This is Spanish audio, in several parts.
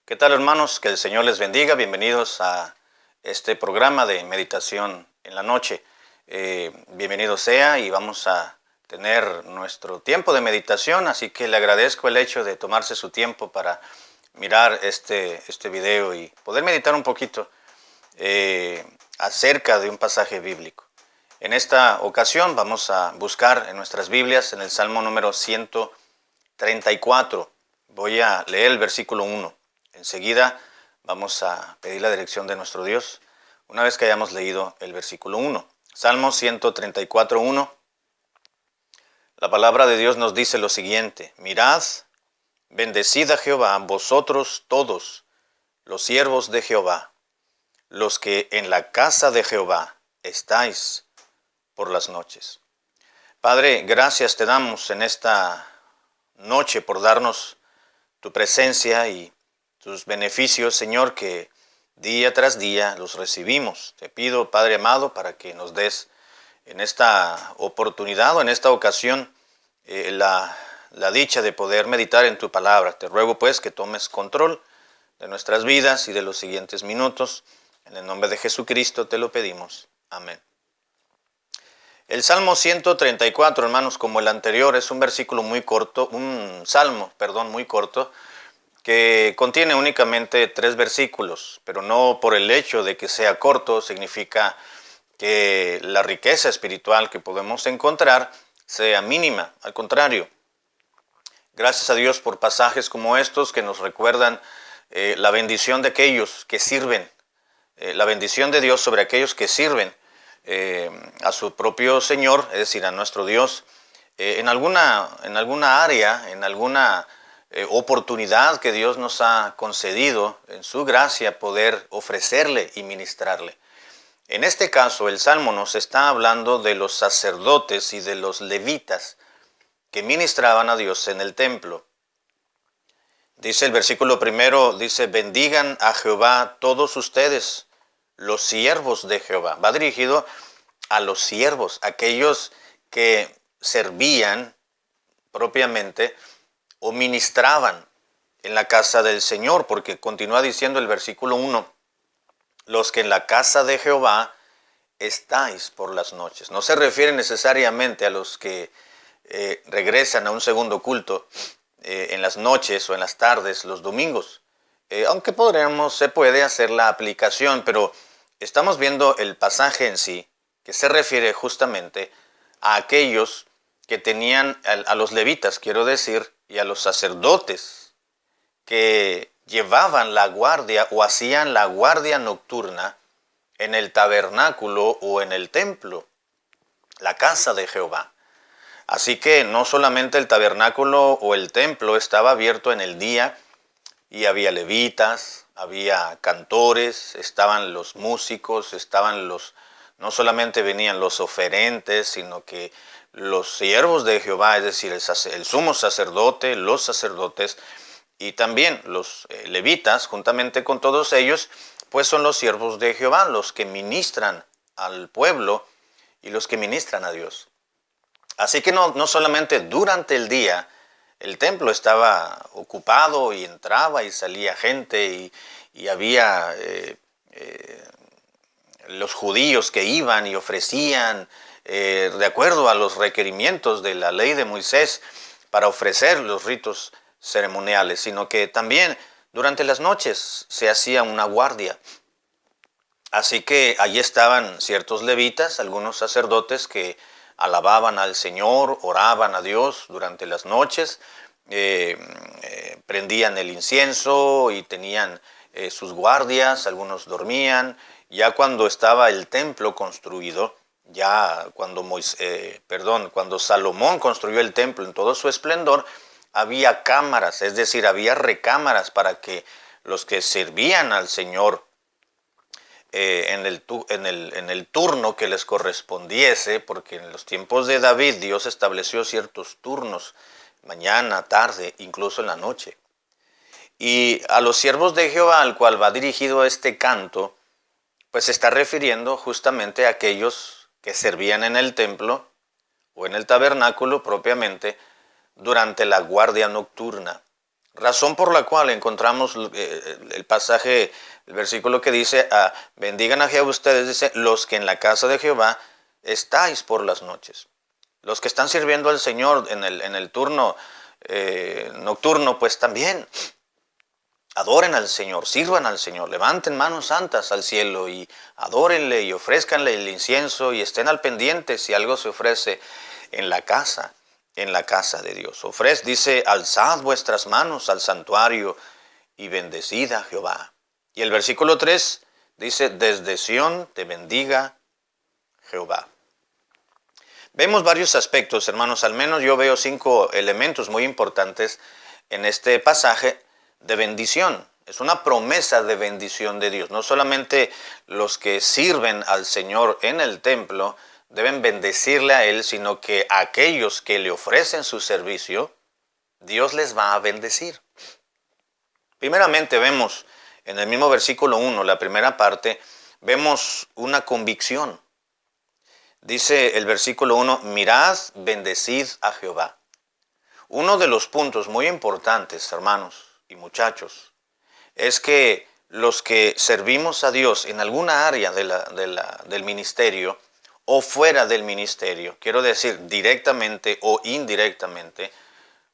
¿Qué tal, hermanos? Que el Señor les bendiga. Bienvenidos a este programa de meditación en la noche. Bienvenido sea y vamos a tener nuestro tiempo de meditación, así que le agradezco el hecho de tomarse su tiempo para mirar este video y poder meditar un poquito acerca de un pasaje bíblico. En esta ocasión vamos a buscar en nuestras Biblias en el Salmo número 134. Voy a leer el versículo 1. Enseguida vamos a pedir la dirección de nuestro Dios una vez que hayamos leído el versículo 1. Salmo 134, 1. La palabra de Dios nos dice lo siguiente: mirad, bendecid a Jehová, vosotros todos, los siervos de Jehová, los que en la casa de Jehová estáis por las noches. Padre, gracias te damos en esta noche por darnos tu presencia y tus beneficios, Señor, que día tras día los recibimos. Te pido, Padre amado, para que nos des en esta oportunidad o en esta ocasión la dicha de poder meditar en tu palabra. Te ruego pues que tomes control de nuestras vidas y de los siguientes minutos. En el nombre de Jesucristo te lo pedimos. Amén. El Salmo 134, hermanos, como el anterior, es un versículo muy corto, un salmo, muy corto, que contiene únicamente 3 versículos, pero no por el hecho de que sea corto significa que la riqueza espiritual que podemos encontrar sea mínima. Al contrario, gracias a Dios por pasajes como estos que nos recuerdan la bendición de aquellos que sirven, la bendición de Dios sobre aquellos que sirven a su propio Señor, es decir, a nuestro Dios, en alguna área, en alguna oportunidad que Dios nos ha concedido en su gracia poder ofrecerle y ministrarle. En este caso, el Salmo nos está hablando de los sacerdotes y de los levitas que ministraban a Dios en el templo. Dice el versículo primero, dice: bendigan a Jehová todos ustedes, los siervos de Jehová. Va dirigido a los siervos, aquellos que servían propiamente o ministraban en la casa del Señor, porque continúa diciendo el versículo 1, los que en la casa de Jehová estáis por las noches. No se refiere necesariamente a los que regresan a un segundo culto en las noches o en las tardes, los domingos, aunque se puede hacer la aplicación, pero estamos viendo el pasaje en sí, que se refiere justamente a aquellos que tenían, a los levitas, quiero decir, y a los sacerdotes que llevaban la guardia o hacían la guardia nocturna en el tabernáculo o en el templo, la casa de Jehová. Así que no solamente el tabernáculo o el templo estaba abierto en el día y había levitas, había cantores, estaban los músicos, no solamente venían los oferentes, sino que los siervos de Jehová, es decir, el sumo sacerdote, los sacerdotes y también los levitas, juntamente con todos ellos, pues son los siervos de Jehová, los que ministran al pueblo y los que ministran a Dios. Así que no solamente durante el día el templo estaba ocupado y entraba y salía gente y había los judíos que iban y ofrecían de acuerdo a los requerimientos de la ley de Moisés para ofrecer los ritos ceremoniales, sino que también durante las noches se hacía una guardia. Así que allí estaban ciertos levitas, algunos sacerdotes que alababan al Señor, oraban a Dios durante las noches, prendían el incienso y tenían sus guardias, algunos dormían. Ya cuando estaba el templo construido, cuando Salomón construyó el templo en todo su esplendor, había cámaras, es decir, había recámaras para que los que servían al Señor en el turno que les correspondiese, porque en los tiempos de David Dios estableció ciertos turnos, mañana, tarde, incluso en la noche. Y a los siervos de Jehová, al cual va dirigido este canto, pues se está refiriendo justamente a aquellos que servían en el templo o en el tabernáculo propiamente durante la guardia nocturna. razón por la cual encontramos el pasaje, el versículo que dice, bendigan a Jehová ustedes, dice, los que en la casa de Jehová estáis por las noches. Los que están sirviendo al Señor en el turno nocturno, pues también adoren al Señor, sirvan al Señor, levanten manos santas al cielo y adórenle y ofrézcanle el incienso y estén al pendiente si algo se ofrece en la casa de Dios. Dice, alzad vuestras manos al santuario y bendecid a Jehová. Y el versículo 3 dice, desde Sión te bendiga Jehová. Vemos varios aspectos, hermanos, al menos yo veo 5 elementos muy importantes en este pasaje de bendición. Es una promesa de bendición de Dios. No solamente los que sirven al Señor en el templo deben bendecirle a Él, sino que aquellos que le ofrecen su servicio, Dios les va a bendecir. Primeramente vemos en el mismo versículo 1, la primera parte, vemos una convicción. Dice el versículo 1, mirad, bendecid a Jehová. Uno de los puntos muy importantes, hermanos y muchachos, es que los que servimos a Dios en alguna área del ministerio o fuera del ministerio, quiero decir directamente o indirectamente,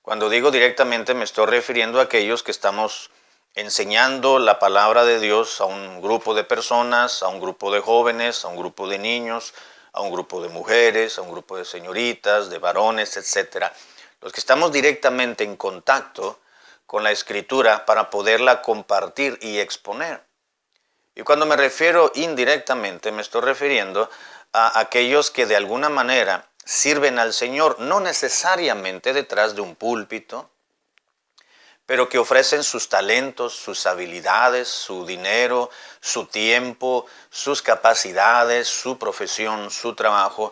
cuando digo directamente me estoy refiriendo a aquellos que estamos enseñando la palabra de Dios a un grupo de personas, a un grupo de jóvenes, a un grupo de niños, a un grupo de mujeres, a un grupo de señoritas, de varones, etc. Los que estamos directamente en contacto con la Escritura para poderla compartir y exponer. Y cuando me refiero indirectamente, me estoy refiriendo a aquellos que de alguna manera sirven al Señor, no necesariamente detrás de un púlpito, pero que ofrecen sus talentos, sus habilidades, su dinero, su tiempo, sus capacidades, su profesión, su trabajo,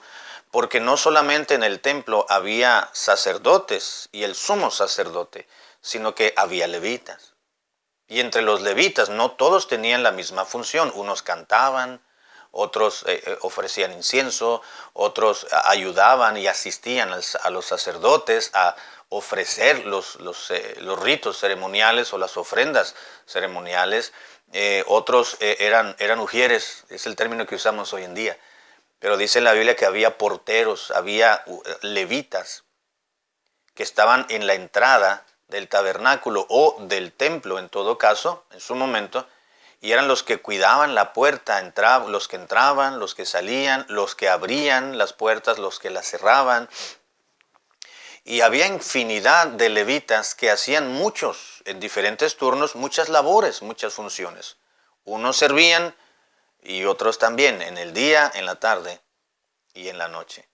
porque no solamente en el templo había sacerdotes y el sumo sacerdote, sino que había levitas. Y entre los levitas no todos tenían la misma función, unos cantaban, otros ofrecían incienso, otros ayudaban y asistían a los sacerdotes a ofrecer los ritos ceremoniales o las ofrendas ceremoniales. Otros eran ujieres, es el término que usamos hoy en día. Pero dice la Biblia que había porteros, había levitas que estaban en la entrada del tabernáculo o del templo en todo caso, en su momento, y eran los que cuidaban la puerta, los que entraban, los que salían, los que abrían las puertas, los que las cerraban. Y había infinidad de levitas que hacían en diferentes turnos, muchas labores, muchas funciones. Unos servían y otros también, en el día, en la tarde y en la noche.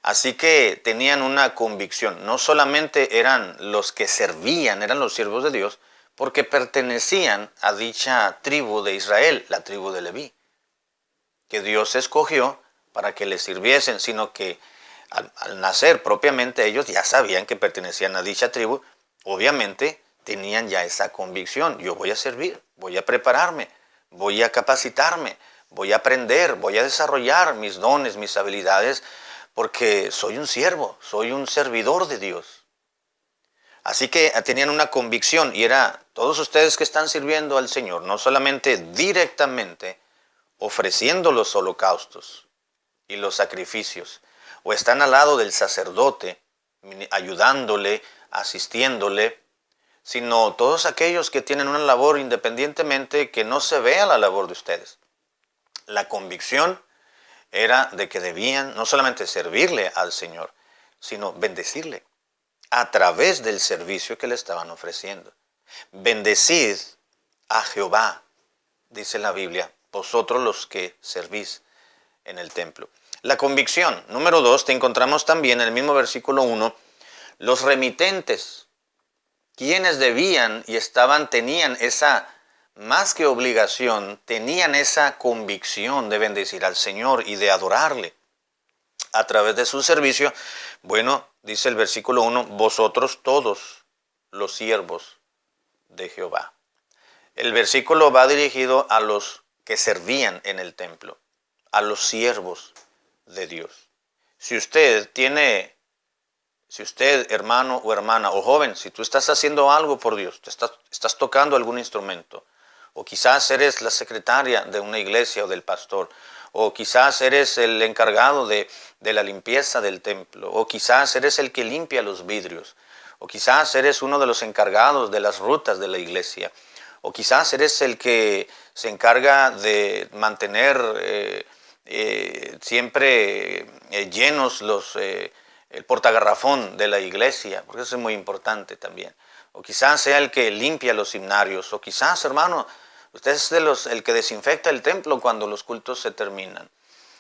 Así que tenían una convicción, no solamente eran los que servían, eran los siervos de Dios, porque pertenecían a dicha tribu de Israel, la tribu de Leví, que Dios escogió para que le sirviesen, sino que al nacer propiamente ellos ya sabían que pertenecían a dicha tribu, obviamente tenían ya esa convicción, yo voy a servir, voy a prepararme, voy a capacitarme, voy a aprender, voy a desarrollar mis dones, mis habilidades, porque soy un siervo, soy un servidor de Dios. Así que tenían una convicción y era todos ustedes que están sirviendo al Señor, no solamente directamente ofreciendo los holocaustos y los sacrificios, o están al lado del sacerdote, ayudándole, asistiéndole, sino todos aquellos que tienen una labor independientemente que no se vea la labor de ustedes. La convicción era de que debían no solamente servirle al Señor, sino bendecirle a través del servicio que le estaban ofreciendo. Bendecid a Jehová, dice la Biblia, vosotros los que servís en el templo. La convicción, número 2, te encontramos también en el mismo versículo 1, los remitentes, quienes debían y tenían esa, más que obligación, tenían esa convicción de bendecir al Señor y de adorarle a través de su servicio. Bueno, dice el versículo 1, vosotros todos los siervos de Jehová. El versículo va dirigido a los que servían en el templo, a los siervos de Dios. Si usted tiene Si usted, hermano o hermana, o joven, si tú estás haciendo algo por Dios, estás tocando algún instrumento, o quizás eres la secretaria de una iglesia o del pastor, o quizás eres el encargado de la limpieza del templo, o quizás eres el que limpia los vidrios, o quizás eres uno de los encargados de las rutas de la iglesia, o quizás eres el que se encarga de mantener siempre llenos el portagarrafón de la iglesia, porque eso es muy importante también. O quizás sea el que limpia los himnarios, o quizás, hermano, usted es el que desinfecta el templo cuando los cultos se terminan.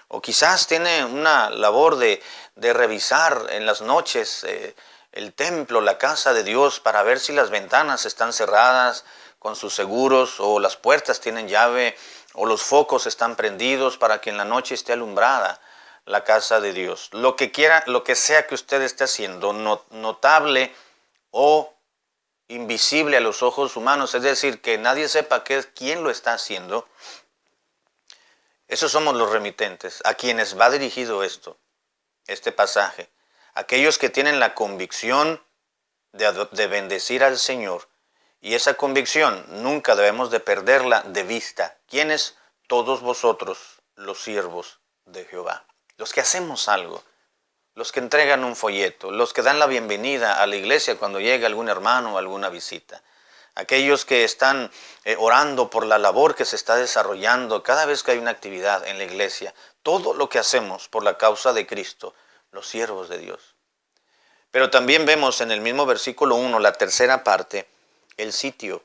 O quizás tiene una labor de revisar en las noches el templo, la casa de Dios, para ver si las ventanas están cerradas con sus seguros, o las puertas tienen llave, o los focos están prendidos para que en la noche esté alumbrada la casa de Dios. Lo que quiera, lo que sea que usted esté haciendo, notable o invisible a los ojos humanos, es decir, que nadie sepa quién lo está haciendo. Esos somos los remitentes, a quienes va dirigido este pasaje. Aquellos que tienen la convicción de bendecir al Señor. Y esa convicción nunca debemos de perderla de vista. ¿Quiénes? Todos vosotros, los siervos de Jehová. Los que hacemos algo, los que entregan un folleto, los que dan la bienvenida a la iglesia cuando llega algún hermano o alguna visita. Aquellos que están orando por la labor que se está desarrollando cada vez que hay una actividad en la iglesia. Todo lo que hacemos por la causa de Cristo, los siervos de Dios. Pero también vemos en el mismo versículo 1, la tercera parte, el sitio.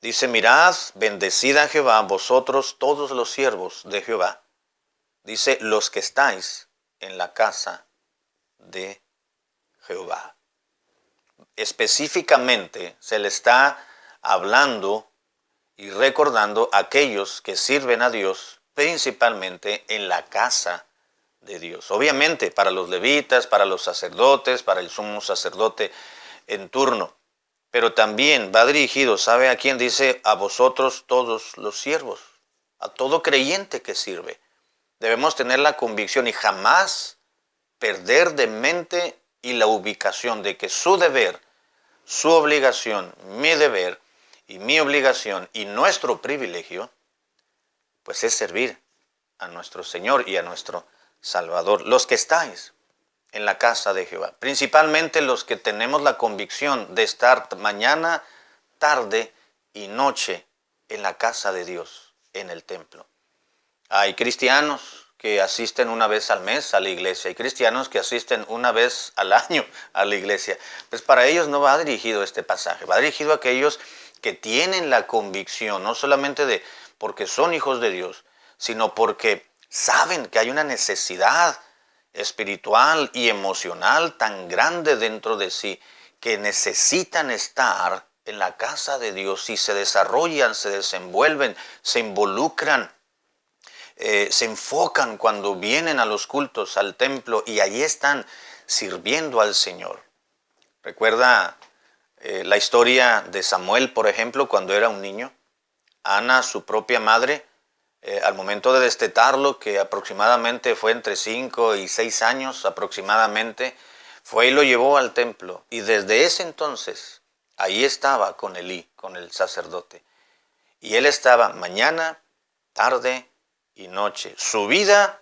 Dice, mirad, bendecid a Jehová, vosotros todos los siervos de Jehová. Dice, los que estáis en la casa de Jehová. Específicamente se le está hablando y recordando a aquellos que sirven a Dios, principalmente en la casa de Dios. Obviamente para los levitas, para los sacerdotes, para el sumo sacerdote en turno. Pero también va dirigido, ¿sabe a quién? Dice, a vosotros todos los siervos, a todo creyente que sirve. Debemos tener la convicción y jamás perder de mente y la ubicación de que su deber, su obligación, mi deber y mi obligación y nuestro privilegio, pues es servir a nuestro Señor y a nuestro Salvador. Los que estáis en la casa de Jehová, principalmente los que tenemos la convicción de estar mañana, tarde y noche en la casa de Dios, en el templo. Hay cristianos que asisten una vez al mes a la iglesia, hay cristianos que asisten una vez al año a la iglesia. Pues para ellos no va dirigido este pasaje, va dirigido a aquellos que tienen la convicción, no solamente de porque son hijos de Dios, sino porque saben que hay una necesidad espiritual y emocional tan grande dentro de sí, que necesitan estar en la casa de Dios y se desarrollan, se desenvuelven, se involucran, se enfocan cuando vienen a los cultos, al templo, y allí están sirviendo al Señor. Recuerda la historia de Samuel, por ejemplo, cuando era un niño. Ana, su propia madre, al momento de destetarlo, que aproximadamente fue entre 5 y 6 años aproximadamente, fue y lo llevó al templo. Y desde ese entonces, ahí estaba con Elí, con el sacerdote. Y él estaba mañana, tarde y noche. Su vida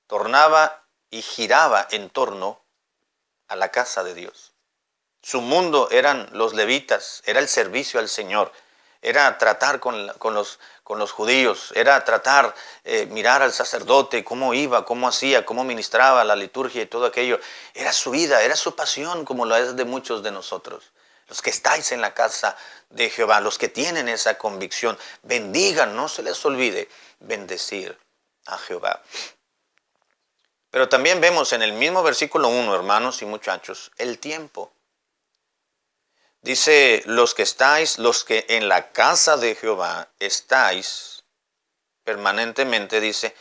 tornaba y giraba en torno a la casa de Dios. Su mundo eran los levitas, era el servicio al Señor. Era tratar con los judíos, era tratar, mirar al sacerdote, cómo iba, cómo hacía, cómo ministraba la liturgia y todo aquello. Era su vida, era su pasión, como lo es de muchos de nosotros. Los que estáis en la casa de Jehová, los que tienen esa convicción, bendigan, no se les olvide bendecir a Jehová. Pero también vemos en el mismo versículo 1, hermanos y muchachos, el tiempo. Dice, los que estáis, los que en la casa de Jehová estáis permanentemente, dice,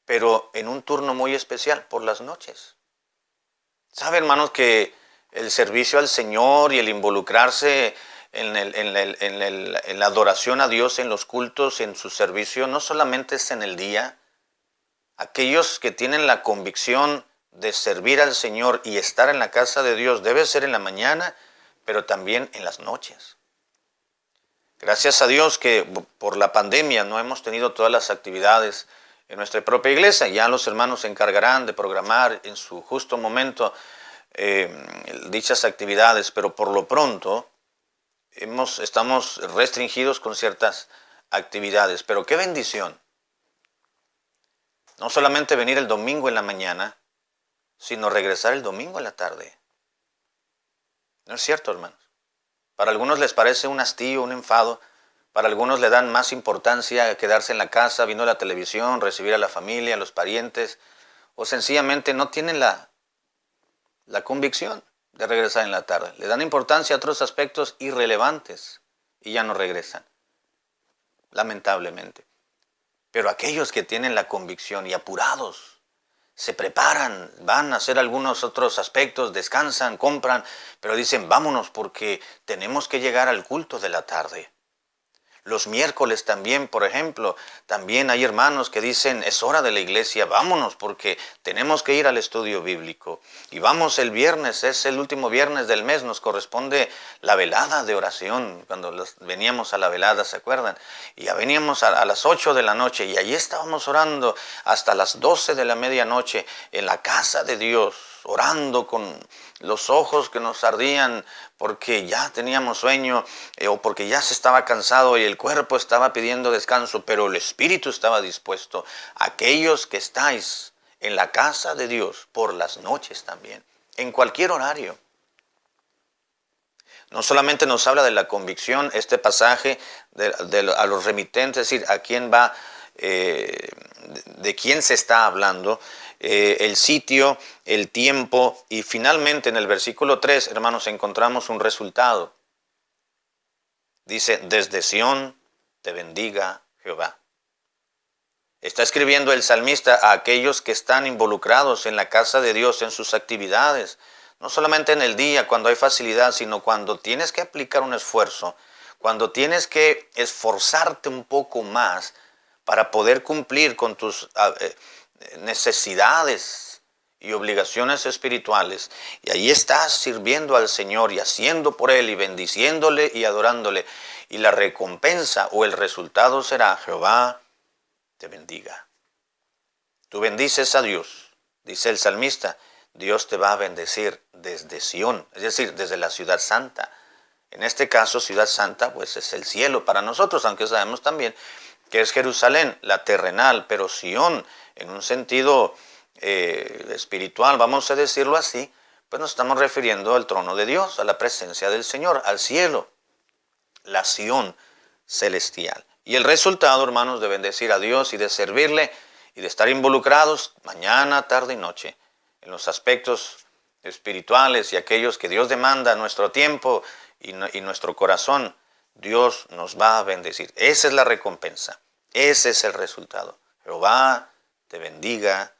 pero en un turno muy especial, por las noches. ¿Sabe, hermanos, que el servicio al Señor y el involucrarse en la adoración a Dios, en los cultos, en su servicio, no solamente es en el día? Aquellos que tienen la convicción de servir al Señor y estar en la casa de Dios debe ser en la mañana, pero también en las noches. Gracias a Dios que por la pandemia no hemos tenido todas las actividades en nuestra propia iglesia. Ya los hermanos se encargarán de programar en su justo momento dichas actividades, pero por lo pronto estamos restringidos con ciertas actividades. Pero qué bendición. No solamente venir el domingo en la mañana, sino regresar el domingo en la tarde. ¿No es cierto, hermanos? Para algunos les parece un hastío, un enfado. Para algunos le dan más importancia a quedarse en la casa, viendo la televisión, recibir a la familia, a los parientes, o sencillamente no tienen la convicción de regresar en la tarde. Le dan importancia a otros aspectos irrelevantes y ya no regresan, lamentablemente. Pero aquellos que tienen la convicción y apurados, se preparan, van a hacer algunos otros aspectos, descansan, compran, pero dicen vámonos porque tenemos que llegar al culto de la tarde. Los miércoles también, por ejemplo, también hay hermanos que dicen es hora de la iglesia, vámonos porque tenemos que ir al estudio bíblico. Y vamos el viernes, es el último viernes del mes, nos corresponde la velada de oración, cuando veníamos a la velada, ¿se acuerdan? Y ya veníamos a las 8 de la noche y allí estábamos orando hasta las 12 de la medianoche en la casa de Dios, orando con los ojos que nos ardían porque ya teníamos sueño o porque ya se estaba cansado y el cuerpo estaba pidiendo descanso, pero el espíritu estaba dispuesto. Aquellos que estáis en la casa de Dios por las noches también, en cualquier horario. No solamente nos habla de la convicción, este pasaje a los remitentes, es decir, a quién va, de quién se está hablando, el sitio, el tiempo y finalmente en el versículo 3, hermanos, encontramos un resultado. Dice, desde Sión te bendiga Jehová. Está escribiendo el salmista a aquellos que están involucrados en la casa de Dios, en sus actividades, no solamente en el día cuando hay facilidad, sino cuando tienes que aplicar un esfuerzo, cuando tienes que esforzarte un poco más para poder cumplir con tus necesidades y obligaciones espirituales. Y ahí estás sirviendo al Señor y haciendo por Él y bendiciéndole y adorándole. Y la recompensa o el resultado será Jehová te bendiga. Tú bendices a Dios, dice el salmista, Dios te va a bendecir desde Sión, es decir, desde la ciudad santa. En este caso, ciudad santa, pues es el cielo para nosotros, aunque sabemos también que es Jerusalén, la terrenal, pero Sión, en un sentido espiritual, vamos a decirlo así, pues nos estamos refiriendo al trono de Dios, a la presencia del Señor, al cielo, la Sión celestial. Y el resultado, hermanos, de bendecir a Dios y de servirle y de estar involucrados mañana, tarde y noche en los aspectos espirituales y aquellos que Dios demanda nuestro tiempo y nuestro corazón, Dios nos va a bendecir. Esa es la recompensa, ese es el resultado. Jehová te bendiga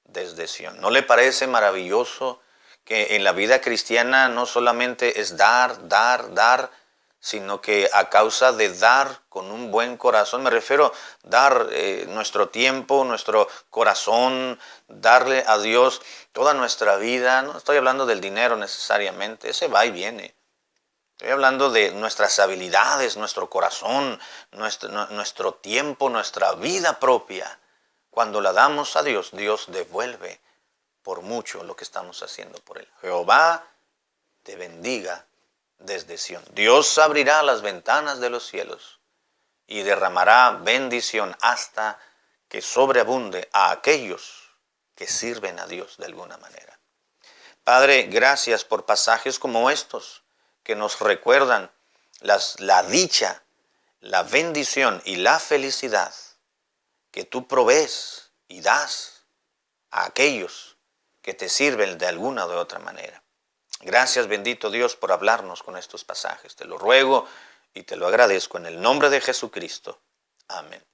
desde Sión. ¿No le parece maravilloso que en la vida cristiana no solamente es dar, sino que a causa de dar con un buen corazón, me refiero a dar nuestro tiempo, nuestro corazón, darle a Dios toda nuestra vida? No estoy hablando del dinero necesariamente, ese va y viene. Estoy hablando de nuestras habilidades, nuestro corazón, nuestro tiempo, nuestra vida propia. Cuando la damos a Dios, Dios devuelve por mucho lo que estamos haciendo por Él. Jehová te bendiga desde Sión. Dios abrirá las ventanas de los cielos y derramará bendición hasta que sobreabunde a aquellos que sirven a Dios de alguna manera. Padre, gracias por pasajes como estos que nos recuerdan la dicha, la bendición y la felicidad que tú provees y das a aquellos que te sirven de alguna o de otra manera. Gracias, bendito Dios, por hablarnos con estos pasajes. Te lo ruego y te lo agradezco en el nombre de Jesucristo. Amén.